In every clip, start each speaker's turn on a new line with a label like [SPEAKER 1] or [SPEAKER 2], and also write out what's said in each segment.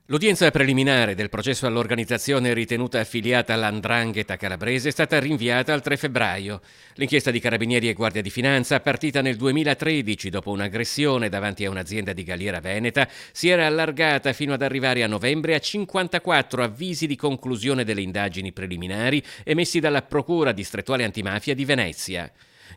[SPEAKER 1] L'udienza preliminare del processo all'organizzazione ritenuta affiliata all''Ndrangheta calabrese è stata rinviata al 3 febbraio. L'inchiesta di Carabinieri e Guardia di Finanza, partita nel 2013 dopo un'aggressione davanti a un'azienda di Galliera Veneta, si era allargata fino ad arrivare a novembre a 54 avvisi di conclusione delle indagini preliminari emessi dalla Procura distrettuale antimafia di Venezia.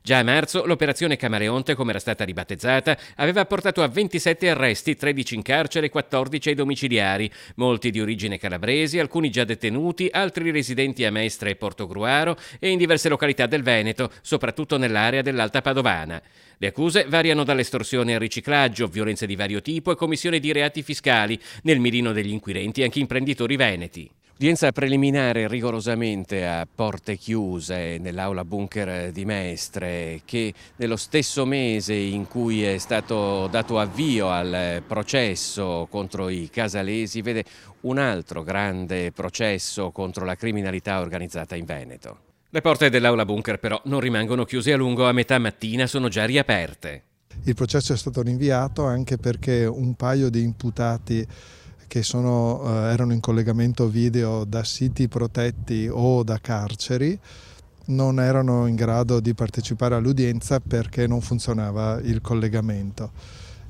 [SPEAKER 1] Già a marzo l'operazione Camaleonte, come era stata ribattezzata, aveva portato a 27 arresti, 13 in carcere e 14 ai domiciliari, molti di origine calabresi, alcuni già detenuti, altri residenti a Mestre e Portogruaro e in diverse località del Veneto, soprattutto nell'area dell'Alta Padovana. Le accuse variano dall'estorsione al riciclaggio, violenze di vario tipo e commissione di reati fiscali, nel mirino degli inquirenti anche imprenditori veneti. Udienza preliminare rigorosamente a porte chiuse nell'aula bunker di Mestre, che nello stesso mese in cui è stato dato avvio al processo contro i casalesi vede un altro grande processo contro la criminalità organizzata in Veneto. Le porte dell'aula bunker però non rimangono chiuse a lungo, a metà mattina sono già riaperte.
[SPEAKER 2] Il processo è stato rinviato anche perché un paio di imputati che erano in collegamento video da siti protetti o da carceri non erano in grado di partecipare all'udienza perché non funzionava il collegamento.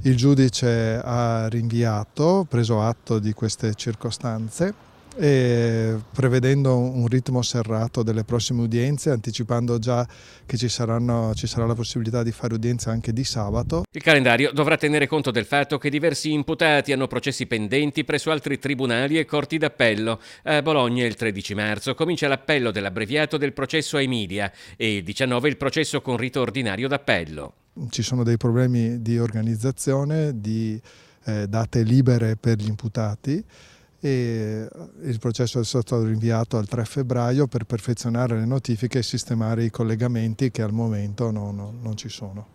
[SPEAKER 2] Il giudice ha rinviato, preso atto di queste circostanze e prevedendo un ritmo serrato delle prossime udienze, anticipando già che ci sarà la possibilità di fare udienze anche di sabato.
[SPEAKER 1] Il calendario dovrà tenere conto del fatto che diversi imputati hanno processi pendenti presso altri tribunali e corti d'appello. A Bologna il 13 marzo comincia l'appello dell'abbreviato del processo a Emilia e il 19 il processo con rito ordinario d'appello.
[SPEAKER 2] Ci sono dei problemi di organizzazione, di date libere per gli imputati e il processo è stato rinviato al 3 febbraio per perfezionare le notifiche e sistemare i collegamenti che al momento non ci sono.